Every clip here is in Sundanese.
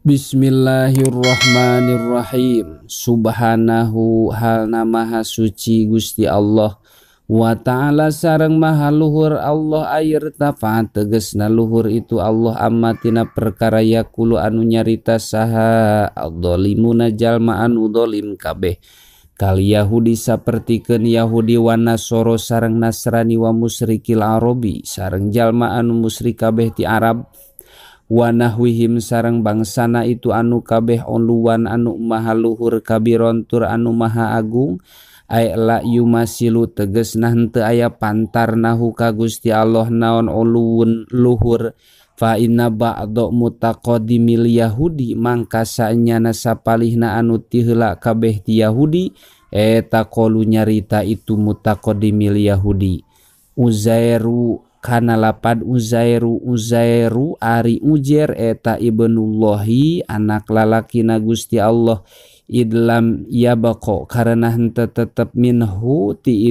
Bismillahirrahmanirrahim. Subhanahu halna maha suci Gusti Allah, wa ta'ala sareng maha luhur Allah air tafa tegesna luhur itu Allah ammatina perkara yakulu anu nyarita saha adzalimuna jalma anu zalim kabeh. Kal Yahudi sapertikeun Yahudi wa Nasoro sareng Nasrani wa musyrikil Arabi sareng jalma anu musyrik kabeh ti Arab. Wa nahwihim sareng bangsana itu anu kabeh uluwan anu maha luhur kabiron tur anu maha agung. Ay la yumasilu tegesna henteu aya pantarnahu ka Gusti Allah naon uluwun luhur. Fa inna ba'da mutaqaddimil Yahudi mangka saenyana sapalihna anu ti heula kabeh ti Yahudi eta qalu nyarita itu mutaqaddimil Yahudi. Uzairu kana lapad Uzairu ari Uzair eta ibnullahi anak lalakina Gusti Allah. Idlam yabaqo karena henteu tetep minhum ti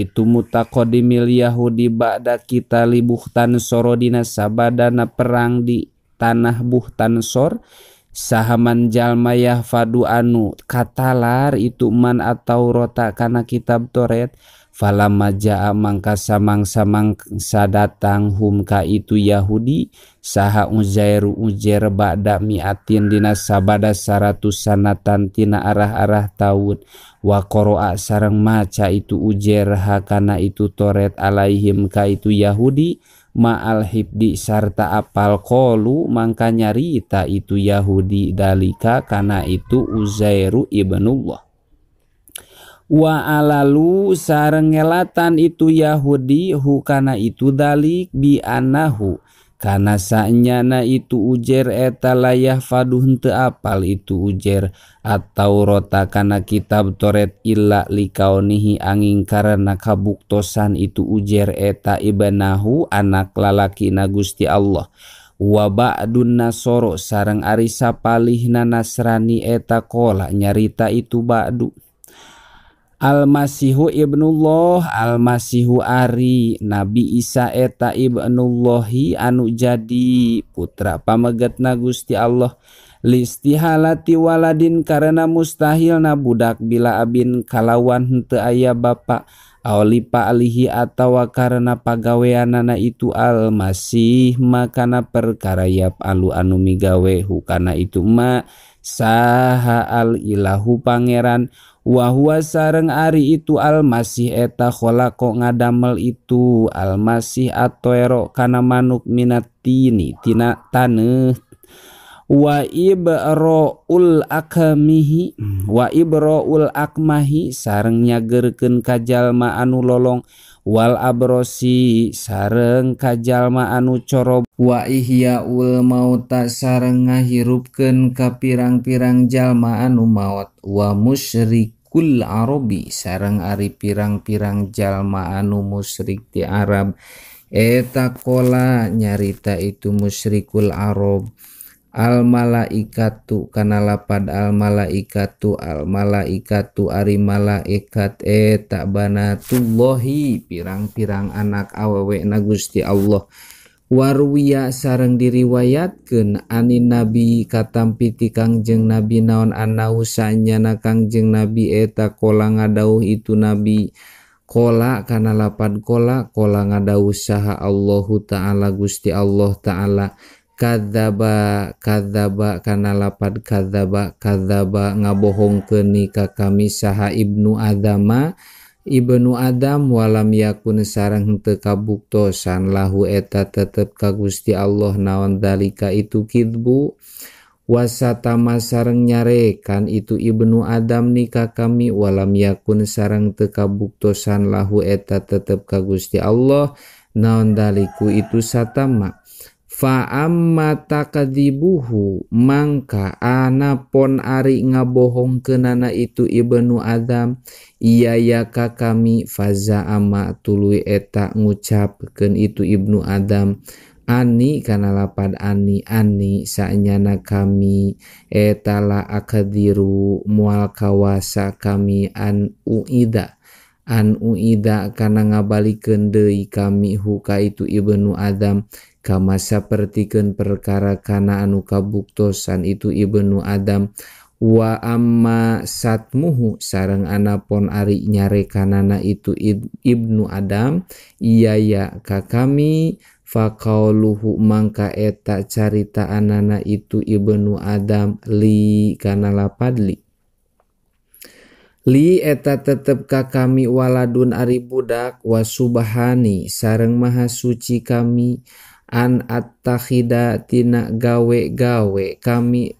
itu mutaqaddimil Yahudi ba'da kita libuhtan sorodina sabadana perang di tanah Buhtan Sor. Sahaman jalma yahfadu anu katalar itu man atau rota kana kitab Toret. Falamma jaa mangka samangsa datang hum ka itu Yahudi saha Uzair ba'da miatin dina sabada 100 sanatan tina arah-arah taun. Wa qara'a sareng maca itu Uzair hakana itu Toret alaihim ka itu Yahudi ma'al hibdi sarta apal qalu mangka nyarita itu Yahudi dalika kana itu Uzairu ibnullah. Wa alalu sareng ngelatan itu Yahudi hukana itu dalik bi anahu kana saenyana itu Uzair eta layah faduh henteu apal itu Uzair atau rota kana kitab Toret illa likaunihi angin karena kabuktosan itu Uzair eta ibnahu anak lalakina Gusti Allah. Wa ba'dun Nasoro sareng ari sapalihna Nasrani eta qola nyarita itu ba'du. Al-Masihu ibnullah Al-Masihu ari Nabi Isa eta ibnullahi anu jadi putra pamegetna Gusti Allah. Listihalati waladin karena mustahilna budak bila abin kalawan henteu aya bapa. Auli pa'lihi atawa karena pagaweanana itu Al-Masih makana perkara yap alu anu migawe hukana itu ma saha al-ilahu pangeran. Wa huwa sareng ari itu Al-Masih eta kholaqo ngadamel itu Al-Masih atoero kana manuk minatini tina taneuh. Wa ibra'ul akmahi sareng nyageurkeun ka jalma anu lolong. Wal abrosi sareng ka jalma anu corob. Wa ihyaul mauta sareng ngahirupkeun ka pirang-pirang jalma anu maot. Wa musyrikul arabi sareng ari pirang-pirang jalma anu musyrik ti Arab. Eta qola nyarita itu musyrikul arab. Al malaikatu kana lapad al malaikatu ari malaikat eta banatullahi pirang-pirang anak awewe na Gusti Allah. Warwiya sareng diriwayatkeun anin nabi katampi ti Kangjeng Nabi naon anau sanyana Kangjeng Nabi eta qola ngadauh itu nabi. Qola kana lapad qola ngadauh saha Allahu ta'ala Gusti Allah ta'ala. Kadzaba kana lapad kadzaba ngabohongkeun ka kami saha ibnu Adam walam yakun sareng henteu kabuktosan lahu eta tetep ka Gusti Allah naon dalika itu kidbu. Wasatama sareng nyarekan itu ibnu Adam nika kami walam yakun sareng teu kabuktosan lahu eta tetep ka Gusti Allah naon daliku itu satama. Fa amma takdzibuhu mangka anapon ari ngabohongkeunana itu ibnu Adam iya ya ka kami faza ama tuluy eta ngucapkeun itu ibnu Adam ani kana lapad ani saenyana kami eta la akadiru moal kawasa kami an uida kana ngabalikeun deui kami huka itu ibnu Adam kama sapertikeun perkara kana anu kabuktosan itu ibnu Adam. Wa amma satmuhu sareng anapun ari nyarekanana itu ibnu Adam iya ya ka kami faqauluhu mangka eta carita anana itu ibnu Adam li kana lapad li eta tetep ka kami waladun ari budak wa subhani sareng maha suci kami an attakhida tina gawe-gawe kami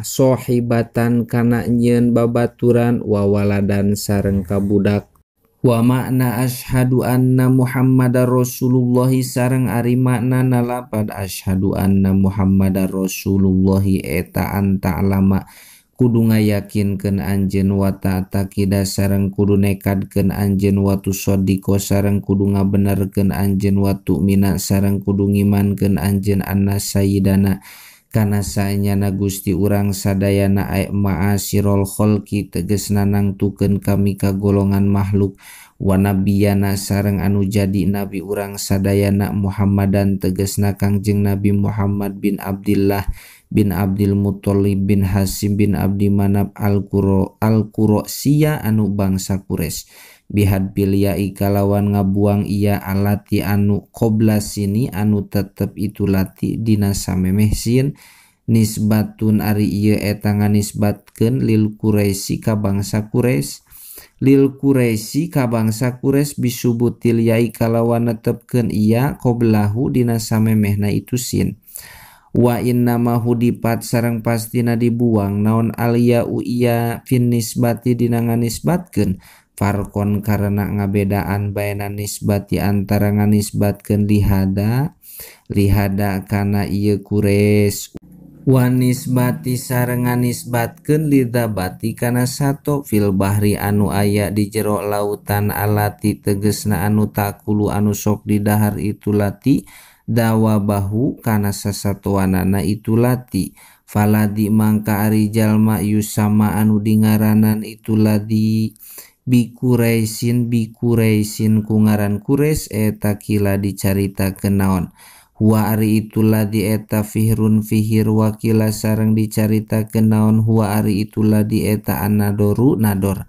sohibatan kana nyeun babaturan wa waladan sareng kabudak. Wa makna asyhadu anna Muhammadar Rasulullah sareng ari makna nalapad asyhadu anna Muhammadar Rasulullah eta anta alama kudu ngayakinkeun anjeun wa ta'taqida sareng kudu nekadkeun anjeun wa tusaddiqo sareng kudu ngabenerkeun anjeun wa tu'mina sareng kudu ngimankeun anjeun anna sayyidana kana saenyana Gusti urang sadayana ma'asirul khalqi tegasna nangtukeun kami ka golongan makhluk wa nabiyana sareng anu jadi nabi urang sadayana Muhammadan tegasna Kangjeng Nabi Muhammad bin Abdillah bin Abdul Muthalib bin Hasim bin Abdi Manaf al-Qurasiyya anu bangsa Quraisy bihad piliyai kalawan ngabuang ia alati anu qabla sini anu tetep itu lati dina samemeh sin nisbatun ari ieu eta nganisbatkeun lil Quraisy ka bangsa Quraisy lil Quraisy ka bangsa Quraisy bisubutil yai kalawan netepkeun ia qablahu dina samemehna itu sin. Wa inna ma hudipat sareng pastina dibuang naon alia uia fin nisbati dina nganisbatkeun farkon karena ngabedaan baina nisbati antara nganisbatkeun lihada kana ieu Quraisy wa nisbati sareng nganisbatkeun lidzabati kana sato fil bahri anu aya di jero lautan alati tegesna anu takulu anu sok di dahar itu lati dawa bahu kana sasatuanana itu lati faladi mangka ari jalma yusama anu dingaranan itu ladi bikuraisin ku ngaran Quraisy eta kila dicaritakeun naon huwa ari itu ladi eta fihrun fihir wakila sareng dicaritakeun naon huwa ari itu ladi eta anadoru nador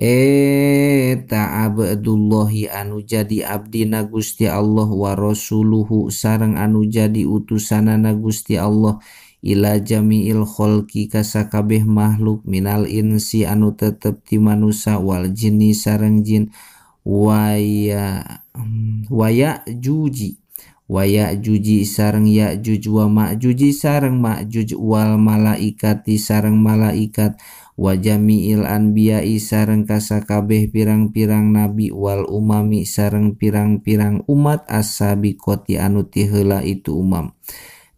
eta abdullahi anu jadi abdina Gusti Allah wa rasuluhu sareng anu jadi utusanana Gusti Allah ila jami'il khalqi kasakabeh makhluk minal insi anu tetep ti manusa wal jinni sareng jin waya juji sareng ya juj wa ma'juji sareng ma'juj wal malaikati sareng malaikat wa jami'il anbiya'i sareng kasakabeh pirang-pirang nabi wal umami sareng pirang-pirang umat as-sabiqati anu ti heula itu umam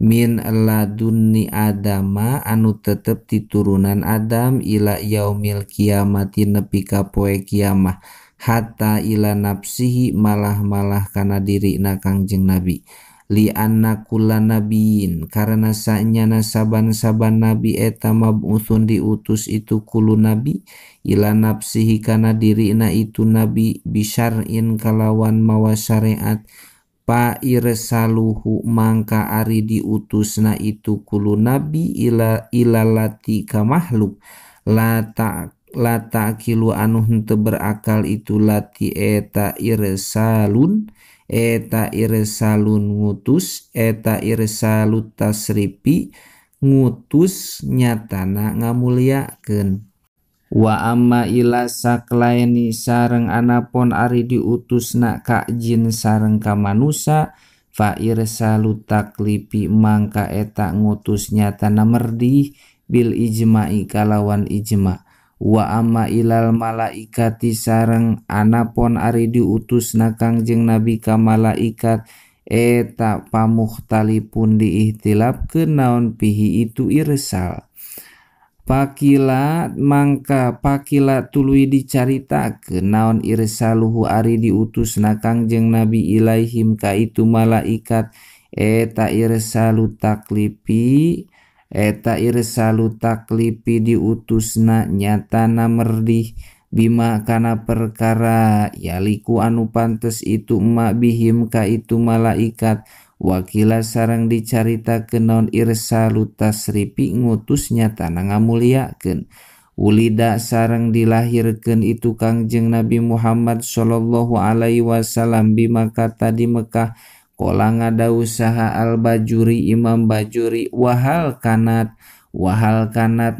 min ladunni adama anu tetep titurunan Adam ila yaumil kiamati nepi ka poe kiamah hatta ila nafsihi malah kana dirina Kangjeng Nabi li anna kulla nabiin karena sanyana saban-saban nabi eta mab'utsun diutus itu kulu nabi ila nafsihi kana dirina itu nabi bisyar'in kalawan mawa syariat pa irsaluhu mangka ari diutusna itu kulu nabi ila lati ka makhluk la ta'kilu anu henteu berakal itu lati eta irsalun ngutus eta irsalut tasripi ngutus nyatana ngamuliakeun wa amma ila saklaini sareng anapun ari diutusna ka jin sareng ka manusa fa irsalut taklipi mangka eta ngutus nyatana merdih bil ijma'i kalawan ijma' wa amma ilal malaikati sareng anapun ari diutusna Kangjeng Nabi ka malaikat eta pamukhtalipun diihtilafkeun naon pihi itu irsal pakila tuluy dicaritakeun naon irsaluhu ari diutusna Kangjeng Nabi ilaihim ka itu malaikat eta irsalu taklipi diutusna nyatana merdih bima kana perkara yaliku anu pantes itu ma bihim ka itu malaikat Wakila sareng dicaritakeun naon irsalu tasrifi ngutusnya tanah ngamuliakeun. Ulida sareng dilahirkeun itu Kangjeng Nabi Muhammad sallallahu alaihi wasallam di Makkah di Mekah. Qala ngadawu saha al-Bajuri Imam Bajuri wahal kanat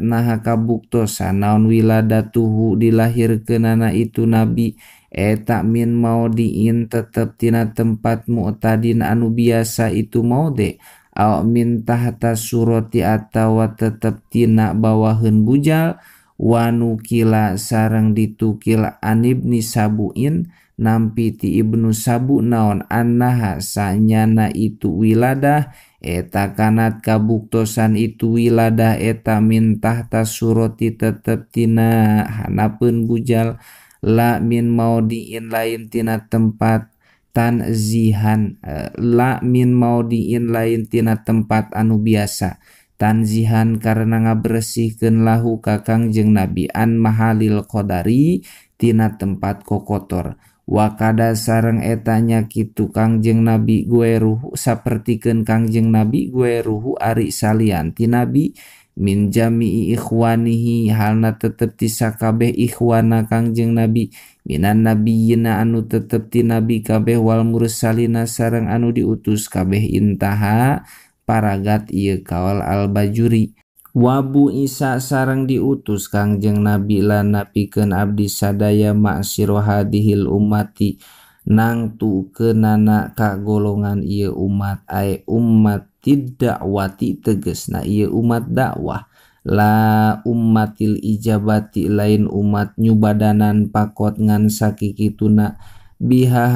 naha kabuktosan naon wiladatuhu dilahirkeunana itu nabi eta min maudhiin tetep tina tempat mu'tadin anu biasa itu maude aw min tahta surati atawa tetep tina bawaheun bujal wanukila sareng ditukil anibni sabuin nampi ti Ibnu Sabu naon annaha sanyana itu wiladah eta kanat kabuktosan itu wiladah eta min tahta surati tetep tina hanapeun bujal la min maudhiin lain tina tempat tanzihan la min maudhiin lain tina tempat anu biasa tanzihan karena ngabersihkeun lahu ka Kangjeng Nabi an mahalil qadari tina tempat kokotor. Wakada sareng etanya kitu Kangjeng Nabi gue ruhu sapertikeun Kangjeng Nabi gue ruhu ari salian ti Nabi min jami'i ikhwanihi halna tetep ti sakabeh ikhwana Kangjeng Nabi minan nabiyina anu tetep ti nabi kabeh wal mursalina sareng anu diutus kabeh intaha paragat ieu kaul al-Bajuri. Wabu Isa sareng diutus Kangjeng Nabi lan napikeun abdi sadaya maksiro hadihil ummati nangtukeunana ka golongan ieu umat ai ummat tidakwati tegasna ieu umat dakwah la ummatil ijabati lain umat nyubadanan pakot ngan sakikituna biha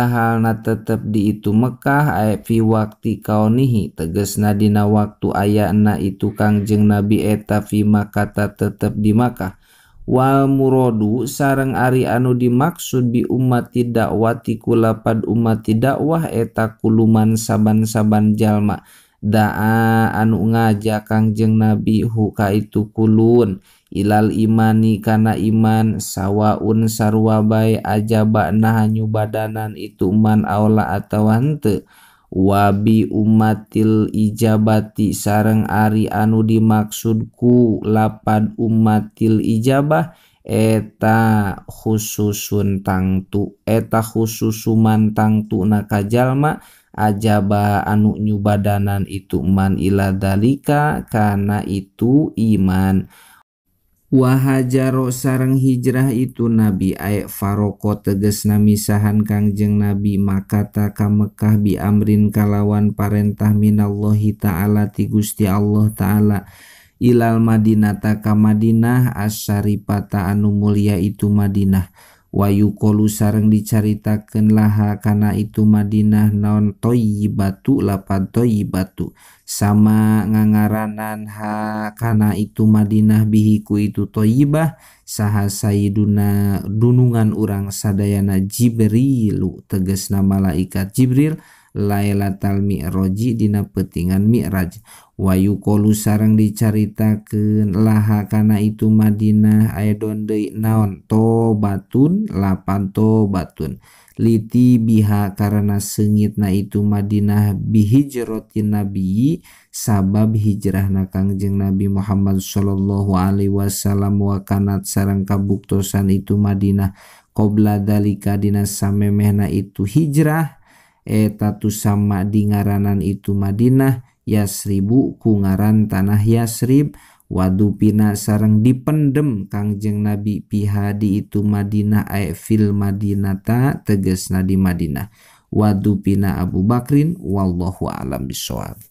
halna tetep di itu Mekah fi wakti kaunihi tegasna dina waktu ayana itu Kangjeng Nabi eta fi Makkah tetep di Makkah. Wal murodu sareng ari anu dimaksud bi ummati dakwati kulapad ummati dakwah eta kuluman saban-saban jalma daa anu ngajak Kangjeng Nabi huka itu kulun ilal imani kana iman sawaun sarua bae ajaba nah nyubadanan itu man aula atawa henteu wabi ummatil ijabati sareng ari anu dimaksudku lapad ummatil ijabah eta khususun tangtu eta khususuman tangtu naka jalma ajaba anu nyubadanan itu man ila dalika kana itu iman. Wahajaro sareng hijrah itu Nabi ay faroko tegesna misahan Kangjeng Nabi makata ka Mekah bi amrin kalawan parentah minallahi ta'ala ti Gusti Allah ta'ala ilal madinata ka Madinah asyaripata anu mulia itu Madinah wayukolu sareng dicaritakeun laha kana itu Madinah naon thayyibatu lapad thayyibatu sama ngangaranan ha kana itu Madinah bihiku itu thayyibah saha sayyiduna dunungan urang sadayana Jibrilu tegasna malaikat Jibril lailatal mi'raji dina peutingan mi'raj wayukolu sareng dicaritakeun laha kana itu Madinah aedon deui naon tobatun lapan tobatun liti biha karena seungitna itu Madinah bihijratin nabi sabab hijrahna Kangjeng Nabi Muhammad sallallahu alaihi wasallam wa kanat sareng kabuktosan itu Madinah qabla dalika dina samemehna itu hijrah eta tu sama di ngaranan itu Madinah Yasribu ku ngaran tanah Yasrib wadupina sareng dipendem Kangjeng Nabi piha di itu Madinah ay fil Madinata tegesna di Madinah wadupina Abu Bakrin wallahu alam bisawab.